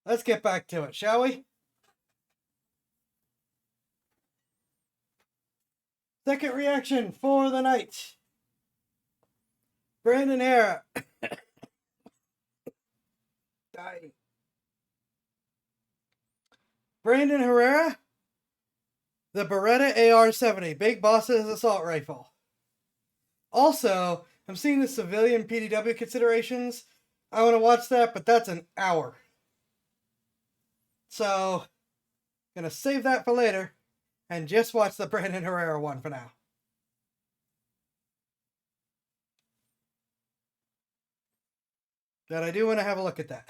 let's get back to it, shall we? Second reaction for the night. Brandon Herrera. Dying. Brandon Herrera. The Beretta AR-70, Big Boss's assault rifle. Also, I'm seeing the civilian PDW considerations. I want to watch that, but that's an hour. So, gonna save that for later and just watch the Brandon Herrera one for now. But I do want to have a look at that.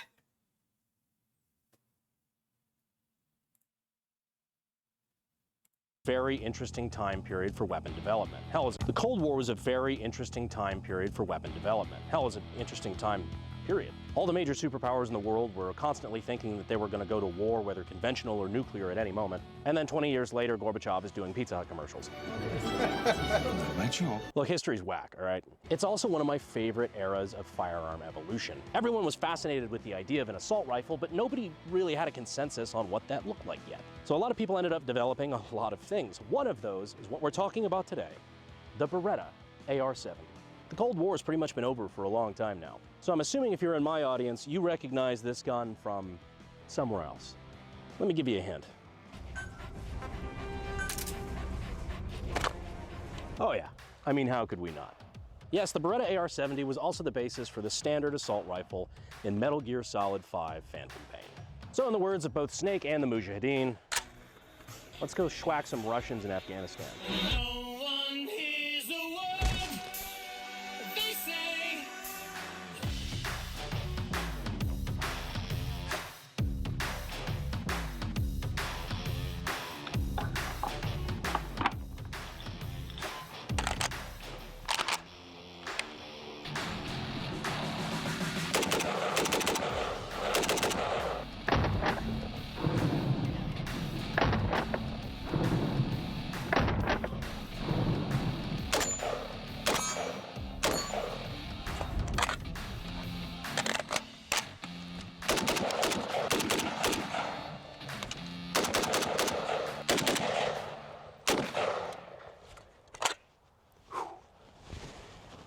Very interesting time period for weapon development. Hell, the Cold War was a very interesting time period for weapon development. Hell, it was an interesting time period. All the major superpowers in the world were constantly thinking that they were going to go to war, whether conventional or nuclear, at any moment. And then 20 years later, Gorbachev is doing Pizza Hut commercials. Look, history's whack, all right? It's also one of my favorite eras of firearm evolution. Everyone was fascinated with the idea of an assault rifle, but nobody really had a consensus on what that looked like yet. So a lot of people ended up developing a lot of things. One of those is what we're talking about today, the Beretta AR-70. The Cold War has pretty much been over for a long time now. So I'm assuming if you're in my audience, you recognize this gun from somewhere else. Let me give you a hint. Oh yeah, I mean, how could we not? Yes, the Beretta AR-70 was also the basis for the standard assault rifle in Metal Gear Solid 5 Phantom Pain. So in the words of both Snake and the Mujahideen, let's go schwack some Russians in Afghanistan.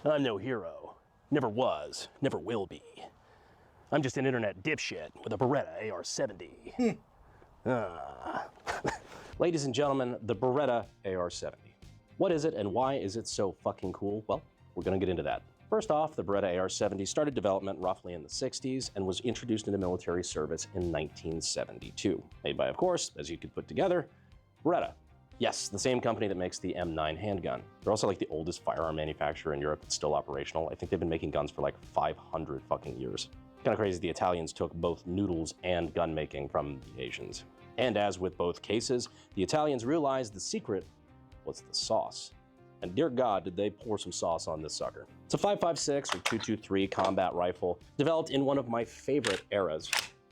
I'm no hero. Never was, never will be. I'm just an internet dipshit with a Beretta AR-70. Ladies and gentlemen, the Beretta AR-70. What is it and why is it so fucking cool? Well, we're gonna get into that. First off, the Beretta AR-70 started development roughly in the 60s and was introduced into military service in 1972. Made by, of course, as you could put together, Beretta. Yes, the same company that makes the M9 handgun. They're also like the oldest firearm manufacturer in Europe that's still operational. I think they've been making guns for like 500 fucking years. Kind of crazy the Italians took both noodles and gun making from the Asians. And as with both cases, the Italians realized the secret was the sauce. And dear God, did they pour some sauce on this sucker. It's a 5.56 or 2.23 combat rifle developed in one of my favorite eras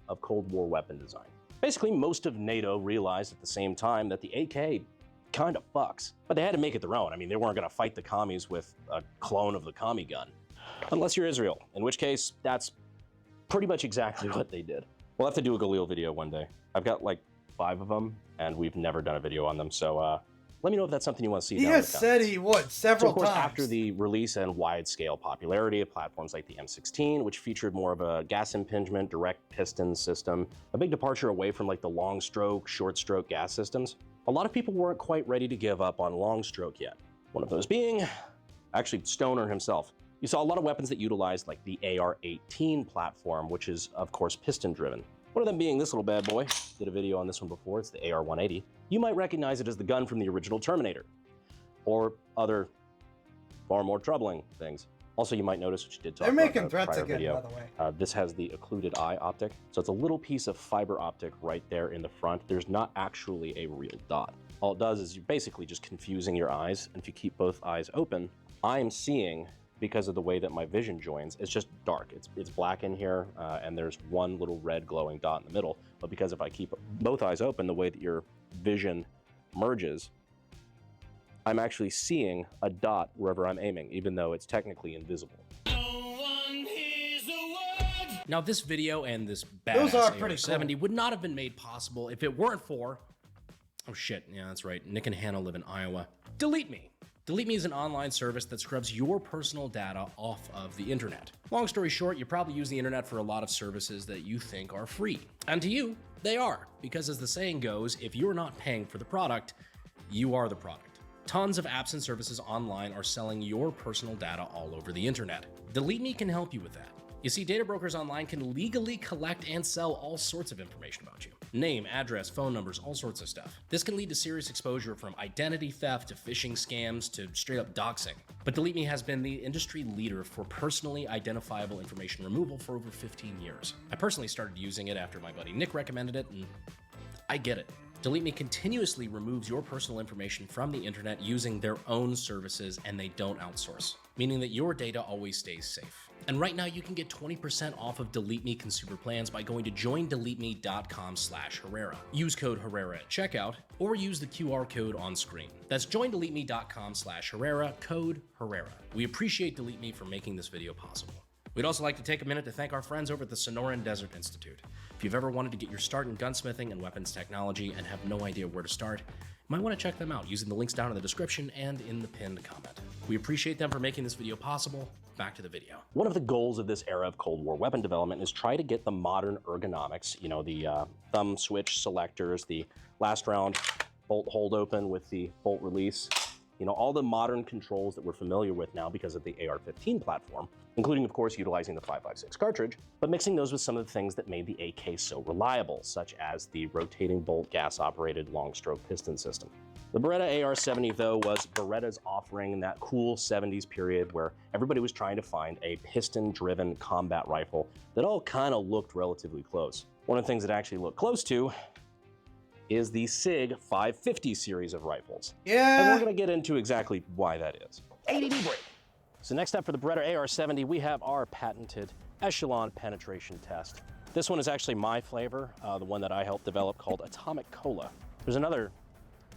of Cold War weapon design. Basically, most of NATO realized at the same time that the AK kind of fucks, but they had to make it their own. I mean, they weren't gonna fight the commies with a clone of the commie gun. Unless you're Israel, in which case, that's pretty much exactly what they did. We'll have to do a Galil video one day. I've got like 5 of them, and we've never done a video on them, so let me know if that's something you want to see. He has said he would several times. So of course, after the release and wide-scale popularity of platforms like the M16, which featured more of a gas impingement, direct piston system, a big departure away from like the long stroke, short stroke gas systems, a lot of people weren't quite ready to give up on long stroke yet. One of those being, actually, Stoner himself. You saw a lot of weapons that utilized like the AR-18 platform, which is of course piston-driven. One of them being this little bad boy. Did a video on this one before, it's the AR-180. You might recognize it as the gun from the original Terminator, or other far more troubling things. Also, you might notice, which you did talk They're about making in a threats prior again, video, by the way. this has the occluded eye optic. So it's a little piece of fiber optic right there in the front. There's not actually a real dot. All it does is you're basically just confusing your eyes. And if you keep both eyes open, I'm seeing, because of the way that my vision joins, it's just dark. It's black in here, and there's one little red glowing dot in the middle. But because if I keep both eyes open, the way that your vision merges, I'm actually seeing a dot wherever I'm aiming, even though it's technically invisible. Now, this video and this Those badass are pretty AR-70 cool. would not have been made possible if it weren't for... Oh shit, yeah, that's right. Nick and Hannah live in Iowa. Delete Me. Delete Me is an online service that scrubs your personal data off of the internet. Long story short, you probably use the internet for a lot of services that you think are free. And to you, they are. Because as the saying goes, if you're not paying for the product, you are the product. Tons of apps and services online are selling your personal data all over the internet. Delete Me can help you with that. You see, data brokers online can legally collect and sell all sorts of information about you. Name, address, phone numbers, all sorts of stuff. This can lead to serious exposure from identity theft to phishing scams to straight up doxing. But Delete Me has been the industry leader for personally identifiable information removal for over 15 years. I personally started using it after my buddy Nick recommended it, and I get it. Delete Me continuously removes your personal information from the internet using their own services, and they don't outsource, meaning that your data always stays safe. And right now you can get 20% off of Delete Me consumer plans by going to joindeleteme.com/Herrera. Use code Herrera at checkout or use the QR code on screen. That's joindeleteme.com/Herrera, code Herrera. We appreciate Delete Me for making this video possible. We'd also like to take a minute to thank our friends over at the Sonoran Desert Institute. If you've ever wanted to get your start in gunsmithing and weapons technology and have no idea where to start, you might want to check them out using the links down in the description and in the pinned comment. We appreciate them for making this video possible. Back to the video. One of the goals of this era of Cold War weapon development is try to get the modern ergonomics, you know, the thumb switch selectors, the last round bolt hold open with the bolt release, you know, all the modern controls that we're familiar with now because of the AR-15 platform, including, of course, utilizing the 5.56 cartridge, but mixing those with some of the things that made the AK so reliable, such as the rotating bolt gas-operated long-stroke piston system. The Beretta AR-70, though, was Beretta's offering in that cool 70s period where everybody was trying to find a piston-driven combat rifle that all kind of looked relatively close. One of the things that actually looked close to is the SIG 550 series of rifles. Yeah. And we're going to get into exactly why that is. ADB break. So next up for the Beretta AR-70, we have our patented Echelon penetration test. This one is actually my flavor, the one that I helped develop, called Atomic Cola. There's another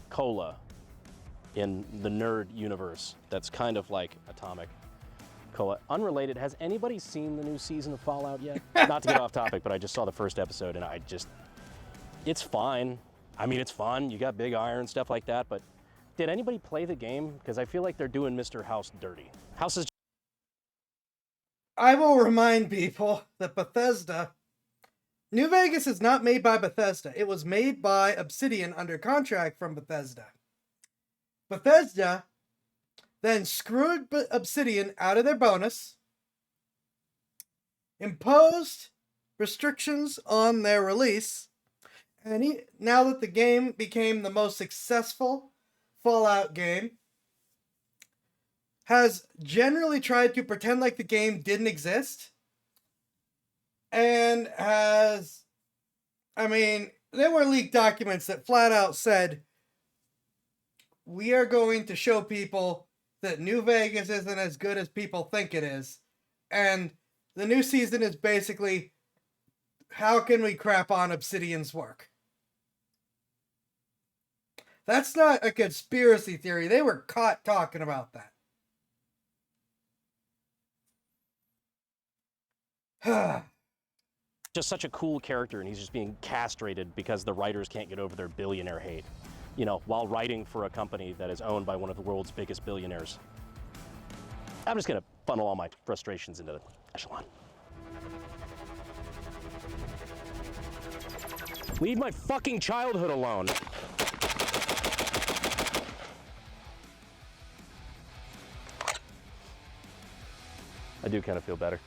cola in the nerd universe that's kind of like Atomic Cola. Unrelated, has anybody seen the new season of Fallout yet? Not to get off topic, but I just saw the first episode and it's fine. I mean, it's fun. You got big iron and stuff like that, but did anybody play the game? Because I feel like they're doing Mr. House dirty. House is... I will remind people that Bethesda, New Vegas is not made by Bethesda. It was made by Obsidian under contract from Bethesda. Bethesda then screwed Obsidian out of their bonus, imposed restrictions on their release, and now that the game became the most successful Fallout game, has generally tried to pretend like the game didn't exist. And has, I mean, there were leaked documents that flat out said, we are going to show people that New Vegas isn't as good as people think it is. And the new season is basically, how can we crap on Obsidian's work? That's not a conspiracy theory. They were caught talking about that. just such a cool character, and he's just being castrated because the writers can't get over their billionaire hate, you know, while writing for a company that is owned by one of the world's biggest billionaires. I'm just gonna funnel all my frustrations into the Echelon. Leave my fucking childhood alone. I do kind of feel better.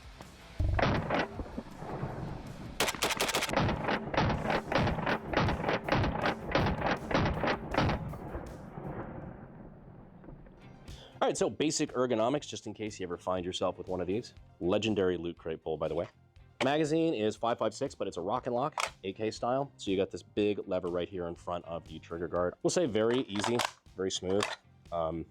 All right, so basic ergonomics, just in case you ever find yourself with one of these. Legendary loot crate pull, by the way. Magazine is 5.56, but it's a rock and lock, AK style. So you got this big lever right here in front of the trigger guard. We'll say very easy, very smooth. I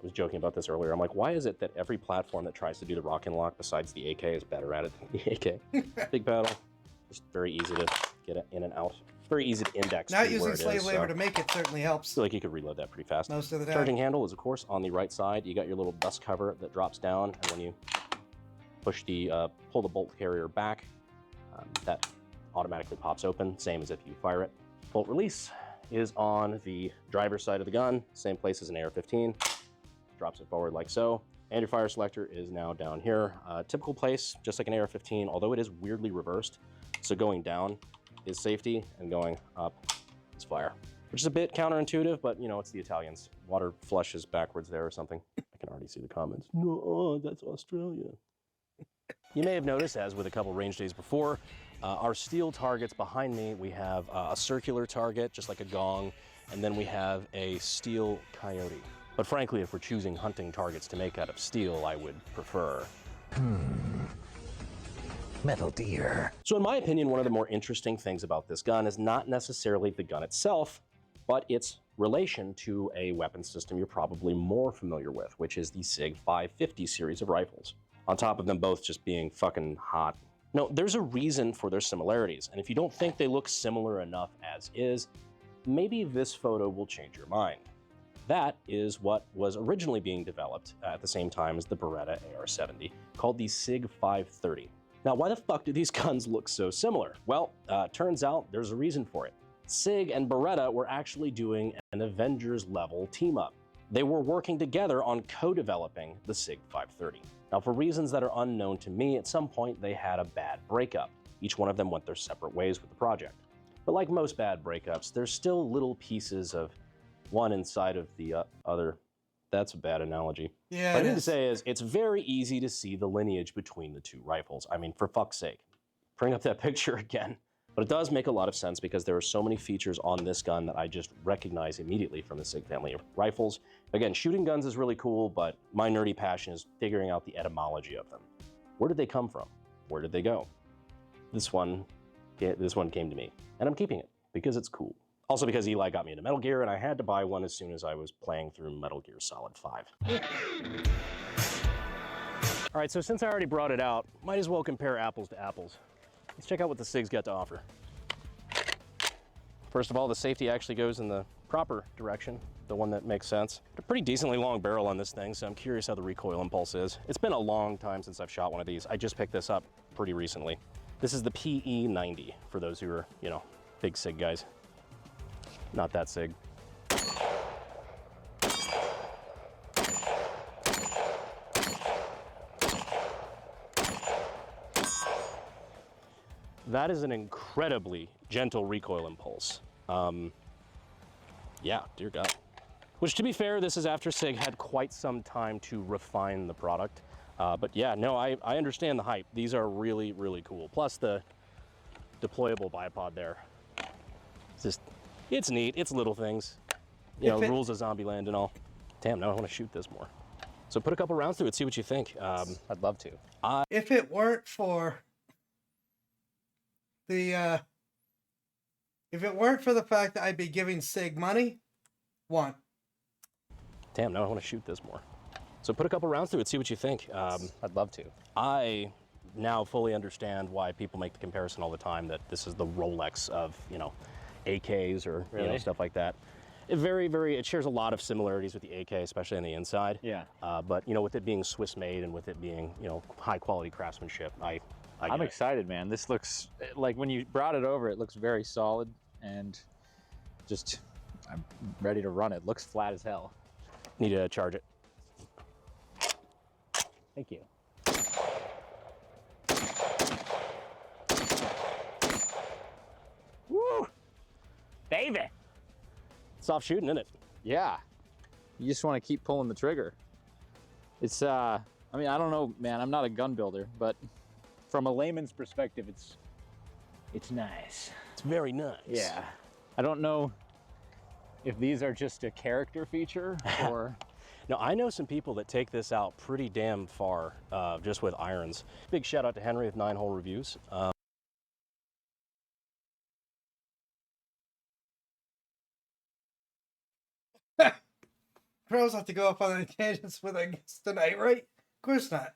was joking about this earlier. I'm like, why is it that every platform that tries to do the rock and lock besides the AK is better at it than the AK? Big paddle, just very easy to get it in and out. Very easy to index. Not using slave labor to make it certainly helps. I feel like you could reload that pretty fast. Most of the time. Charging handle is, of course, on the right side. You got your little dust cover that drops down, and when you push the, pull the bolt carrier back. That automatically pops open, same as if you fire it. Bolt release is on the driver's side of the gun, same place as an AR-15. Drops it forward like so. And your fire selector is now down here. Typical place, just like an AR-15, although it is weirdly reversed. So going down is safety and going up is fire. Which is a bit counterintuitive, but you know, it's the Italians. Water flushes backwards there or something. I can already see the comments. No, that's Australia. You may have noticed, as with a couple range days before, our steel targets behind me, we have a circular target, just like a gong, and then we have a steel coyote. But frankly, if we're choosing hunting targets to make out of steel, I would prefer metal deer. So in my opinion, one of the more interesting things about this gun is not necessarily the gun itself, but its relation to a weapon system you're probably more familiar with, which is the SIG 550 series of rifles. On top of them both just being fucking hot. No, there's a reason for their similarities, and if you don't think they look similar enough as is, maybe this photo will change your mind. That is what was originally being developed at the same time as the Beretta AR-70, called the SIG 530. Now, why the fuck do these guns look so similar? Well, turns out there's a reason for it. SIG and Beretta were actually doing an Avengers-level team-up. They were working together on co-developing the SIG 530. Now, for reasons that are unknown to me, at some point they had a bad breakup. Each one of them went their separate ways with the project. But like most bad breakups, there's still little pieces of one inside of the other. That's a bad analogy. Yeah, What I mean to say is, it's very easy to see the lineage between the two rifles. I mean, for fuck's sake. Bring up that picture again. But it does make a lot of sense because there are so many features on this gun that I just recognize immediately from the SIG family of rifles. Again, shooting guns is really cool, but my nerdy passion is figuring out the etymology of them. Where did they come from? Where did they go? This one came to me, and I'm keeping it because it's cool. Also because Eli got me into Metal Gear, and I had to buy one as soon as I was playing through Metal Gear Solid 5. All right, so since I already brought it out, might as well compare apples to apples. Let's check out what the SIG's got to offer. First of all, the safety actually goes in the proper direction, the one that makes sense. A pretty decently long barrel on this thing, so I'm curious how the recoil impulse is. It's been a long time since I've shot one of these. I just picked this up pretty recently. This is the PE90, for those who are, you know, big SIG guys. Not that SIG. That is an incredibly gentle recoil impulse. Yeah, dear God. Which, to be fair, this is after SIG had quite some time to refine the product. But yeah, no, I understand the hype. These are really, really cool. Plus the deployable bipod there. It's just, it's neat. It's little things. You know, rules of Zombieland and all. Damn, now I want to shoot this more. So put a couple rounds through it, see what you think. I'd love to. If it weren't for the fact that I'd be giving SIG money, one. Damn, now I want to shoot this more. So put a couple rounds through it, see what you think. I'd love to. I now fully understand why people make the comparison all the time that this is the Rolex of, you know, AKs or you know, stuff like that. It shares a lot of similarities with the AK, especially on the inside. Yeah. But you know, with it being Swiss made and with it being, you know, high quality craftsmanship, I'm excited, man. This looks like, when you brought it over, it looks very solid, and just, I'm ready to run it. Looks flat as hell. Need to charge it. Thank you. Woo! Baby! Soft shooting, isn't it? Yeah. You just want to keep pulling the trigger. It's, I mean, I don't know, man. I'm not a gun builder, but from a layman's perspective, it's nice. It's very nice. Yeah. I don't know if these are just a character feature or... Now, I know some people that take this out pretty damn far just with irons. Big shout out to Henry with 9 Hole Reviews. Pros have to go off on any tangents with us tonight, right? Of course not.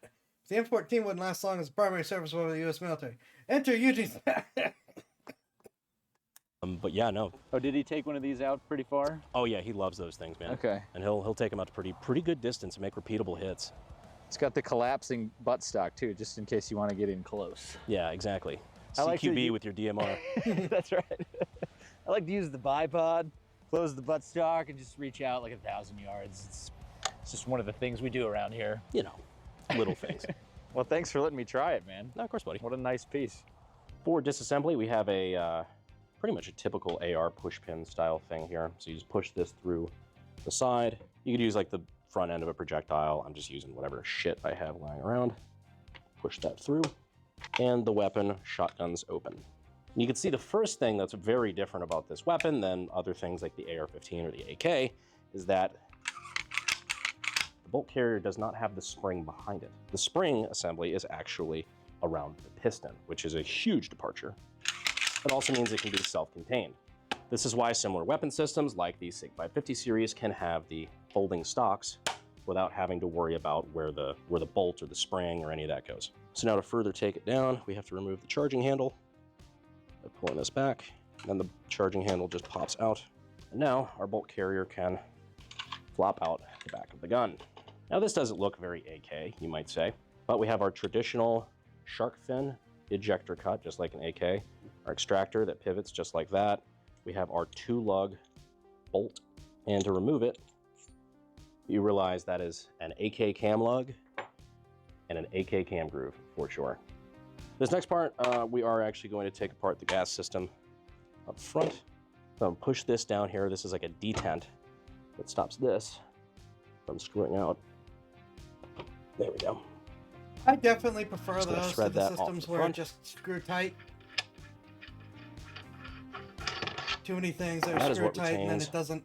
The M14 wouldn't last long as a primary service weapon of the U.S. military. Enter Eugene's. But yeah, no. Oh, did he take one of these out pretty far? Oh yeah, he loves those things, man. Okay. And he'll take them out to pretty good distance and make repeatable hits. It's got the collapsing buttstock too, just in case you want to get in close. Yeah, exactly. I like to CQB use- with your DMR. That's right. I like to use the bipod, close the buttstock, and just reach out like 1,000 yards. It's just one of the things we do around here. You know, little things. Well, thanks for letting me try it, man. No, of course, buddy. What a nice piece. For disassembly, we have a pretty much a typical AR push pin style thing here. So you just push this through the side. You could use like the front end of a projectile. I'm just using whatever shit I have lying around. Push that through, and the weapon shotguns open. And you can see the first thing that's very different about this weapon than other things like the AR-15 or the AK is that the bolt carrier does not have the spring behind it. The spring assembly is actually around the piston, which is a huge departure. It also means it can be self-contained. This is why similar weapon systems like the SIG 550 series can have the folding stocks without having to worry about where the bolt or the spring or any of that goes. So now to further take it down, we have to remove the charging handle by pulling this back, and then the charging handle just pops out. And now our bolt carrier can flop out the back of the gun. Now this doesn't look very AK, you might say, but we have our traditional shark fin ejector cut, just like an AK, our extractor that pivots just like that. We have our 2-lug bolt, and to remove it, you realize that is an AK cam lug and an AK cam groove for sure. This next part, we are actually going to take apart the gas system up front. So push this down here. This is like a detent that stops this from screwing out. There we go. I definitely prefer Just gonna those to thread the that off systems the where it front. just screw tight. Too many things that That are is screw what tight and then retains it doesn't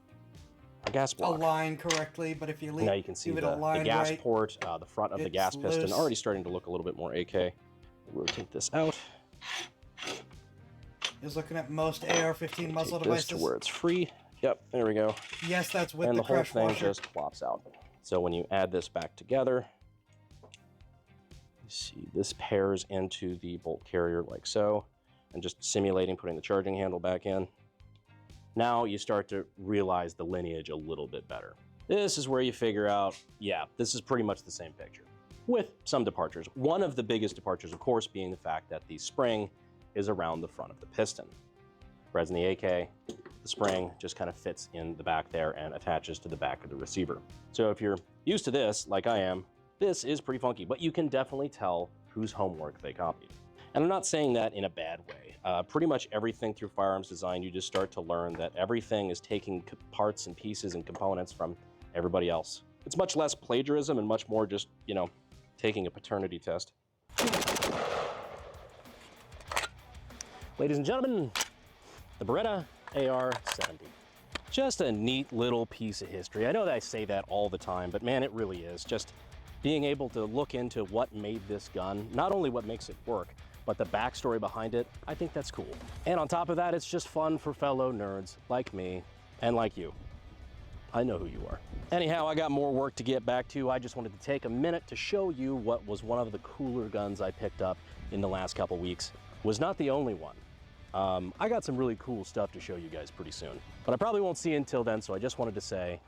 our gas block. align correctly, but if you leave, Now you can see leave it the aligned gas right, port, the front of the it's gas piston loose. already starting to look a little bit more AK. Rotate this out. is looking at most AR-15 muzzle Take this to devices. where it's free. Yep, there we go. Yes, that's with And the the whole crush thing washer. just plops out. So when you add this back together, you see this pairs into the bolt carrier like so, and just simulating putting the charging handle back in. Now you start to realize the lineage a little bit better. This is where you figure out, yeah, this is pretty much the same picture, with some departures. One of the biggest departures, of course, being the fact that the spring is around the front of the piston. Whereas in the AK, the spring just kind of fits in the back there and attaches to the back of the receiver. So if you're used to this, like I am, this is pretty funky, but you can definitely tell whose homework they copied. And I'm not saying that in a bad way. Pretty much everything through firearms design, you just start to learn that everything is taking parts and pieces and components from everybody else. It's much less plagiarism and much more just, you know, taking a paternity test. Ladies and gentlemen, the Beretta AR-70. Just a neat little piece of history. I know that I say that all the time, but man, it really is. Just being able to look into what made this gun, not only what makes it work, but the backstory behind it, I think that's cool. And on top of that, it's just fun for fellow nerds like me and like you. I know who you are. Anyhow, I got more work to get back to. I just wanted to take a minute to show you what was one of the cooler guns I picked up in the last couple weeks. Was not the only one. I got some really cool stuff to show you guys pretty soon, but I probably won't see you until then, so I just wanted to say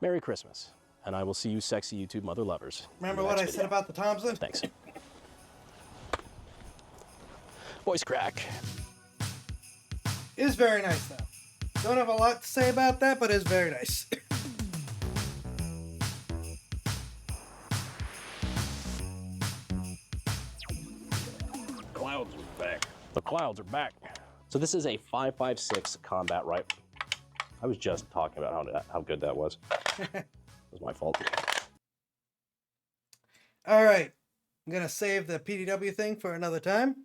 Merry Christmas, and I will see you sexy YouTube mother lovers. in Remember the what I next said video. about the Thompson? Thanks. Voice crack. It is very nice though. Don't have a lot to say about that, but it's very nice. Clouds are back. The clouds are back. So this is a 5.56 combat rifle. I was just talking about how good that was. It was my fault. All right, I'm gonna save the PDW thing for another time.